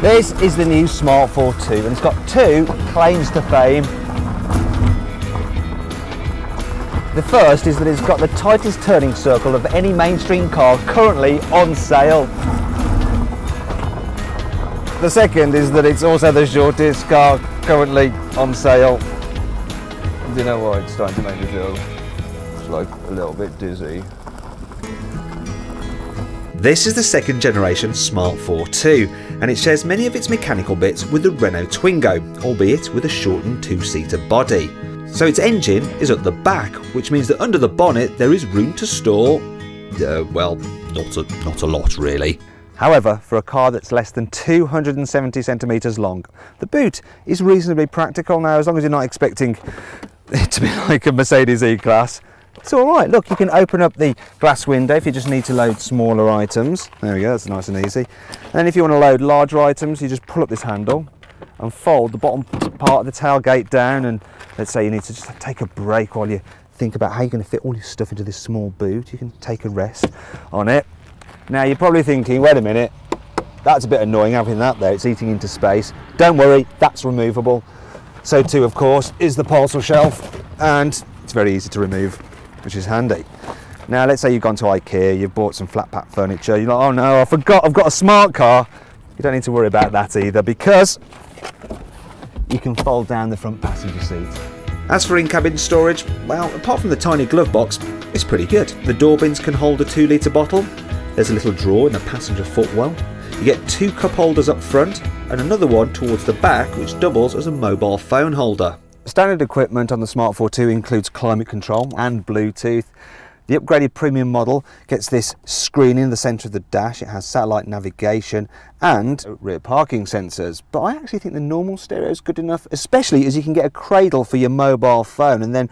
This is the new Smart ForTwo, and it's got two claims to fame. The first is that it's got the tightest turning circle of any mainstream car currently on sale. The second is that it's also the shortest car currently on sale. Do you know what? It's starting to make me feel like a little bit dizzy. This is the second generation Smart ForTwo, and it shares many of its mechanical bits with the Renault Twingo, albeit with a shortened two-seater body. So its engine is at the back, which means that under the bonnet there is room to store, well, not a lot really. However, for a car that's less than 270 centimetres long, the boot is reasonably practical now, as long as you're not expecting it to be like a Mercedes E-Class. It's all right. Look, you can open up the glass window if you just need to load smaller items. There we go, that's nice and easy. And if you want to load larger items, you just pull up this handle and fold the bottom part of the tailgate down, and let's say you need to just take a break while you think about how you're going to fit all your stuff into this small boot. You can take a rest on it. Now you're probably thinking, wait a minute, that's a bit annoying having that there, it's eating into space. Don't worry, that's removable. So too, of course, is the parcel shelf, and it's very easy to remove, which is handy. Now let's say you've gone to IKEA, you've bought some flat pack furniture, you're like, oh no, I forgot I've got a smart car. You don't need to worry about that either, because you can fold down the front passenger seat. As for in-cabin storage, well, apart from the tiny glove box, it's pretty good. The door bins can hold a 2-litre bottle, there's a little drawer in the passenger footwell, you get 2 cup holders up front and another one towards the back which doubles as a mobile phone holder. Standard equipment on the Smart ForTwo includes climate control and Bluetooth. The upgraded premium model gets this screen in the centre of the dash. It has satellite navigation and rear parking sensors. But I actually think the normal stereo is good enough, especially as you can get a cradle for your mobile phone and then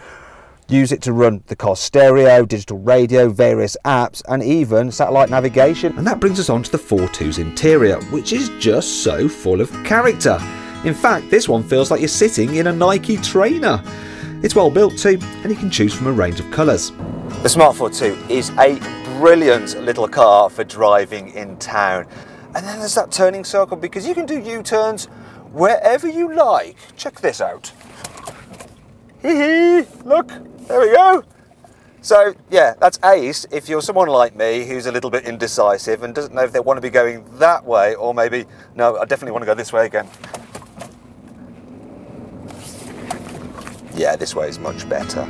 use it to run the car stereo, digital radio, various apps, and even satellite navigation. And that brings us on to the ForTwo's interior, which is just so full of character. In fact, this one feels like you're sitting in a Nike trainer. It's well built too, and you can choose from a range of colours. The Smart ForTwo is a brilliant little car for driving in town. And then there's that turning circle, because you can do U-turns wherever you like. Check this out. Hee hee, look, there we go. So yeah, that's ace if you're someone like me who's a little bit indecisive and doesn't know if they want to be going that way, or maybe, no, I definitely want to go this way again. Yeah, this way is much better.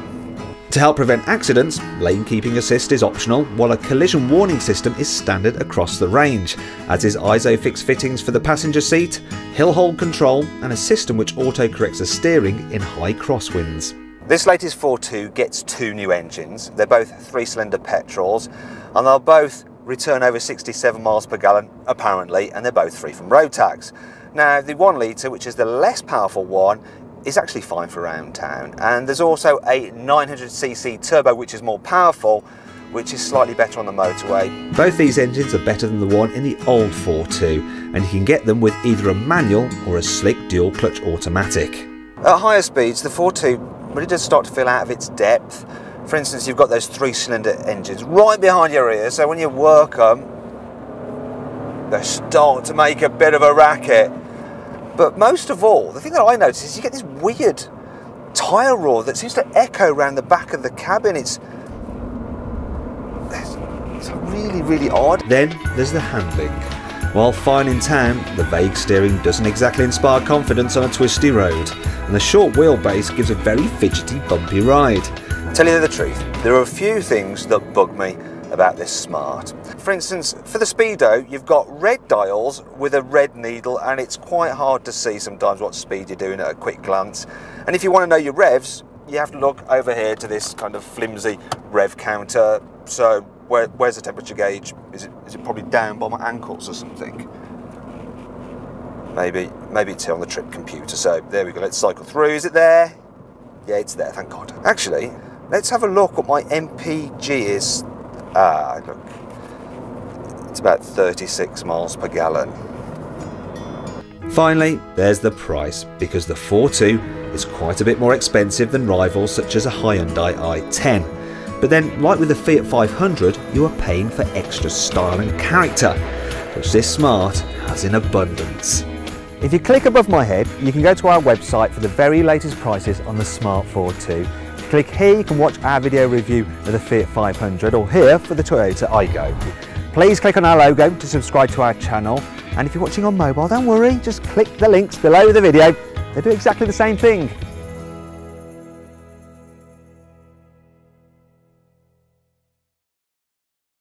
To help prevent accidents, lane keeping assist is optional, while a collision warning system is standard across the range, as is ISOFIX fittings for the passenger seat, hill hold control, and a system which auto-corrects the steering in high crosswinds. This latest ForTwo gets 2 new engines. They're both 3-cylinder petrols, and they'll both return over 67 miles per gallon, apparently, and they're both free from road tax. Now, the 1 litre, which is the less powerful one, is actually fine for around town, and there's also a 900cc turbo which is more powerful, which is slightly better on the motorway. Both these engines are better than the one in the old ForTwo, and you can get them with either a manual or a slick dual clutch automatic. At higher speeds, the ForTwo really does start to feel out of its depth. For instance, you've got those 3-cylinder engines right behind your ear, so when you work them, they start to make a bit of a racket. But most of all, the thing that I notice is you get this weird tyre roar that seems to echo around the back of the cabin. It's really, really odd. Then there's the handling. While fine in town, the vague steering doesn't exactly inspire confidence on a twisty road, and the short wheelbase gives a very fidgety, bumpy ride. Tell you the truth, there are a few things that bug me about this Smart. For instance, for the speedo, you've got red dials with a red needle, and it's quite hard to see sometimes what speed you're doing at a quick glance. And if you want to know your revs, you have to look over here to this kind of flimsy rev counter. So where's the temperature gauge? Is it probably down by my ankles or something? Maybe it's here on the trip computer. So there we go, let's cycle through. Is it there? Yeah, it's there, thank God. Actually, let's have a look what my MPG is. Ah, look, it's about 36 miles per gallon. Finally, there's the price, because the ForTwo is quite a bit more expensive than rivals such as a Hyundai i10. But then, like with the Fiat 500, you are paying for extra style and character. which this Smart has in abundance. If you click above my head, you can go to our website for the very latest prices on the Smart ForTwo. If you click here, you can watch our video review of the Fiat 500, or here for the Toyota Aygo. Please click on our logo to subscribe to our channel, and if you're watching on mobile, don't worry, just click the links below the video. They do exactly the same thing.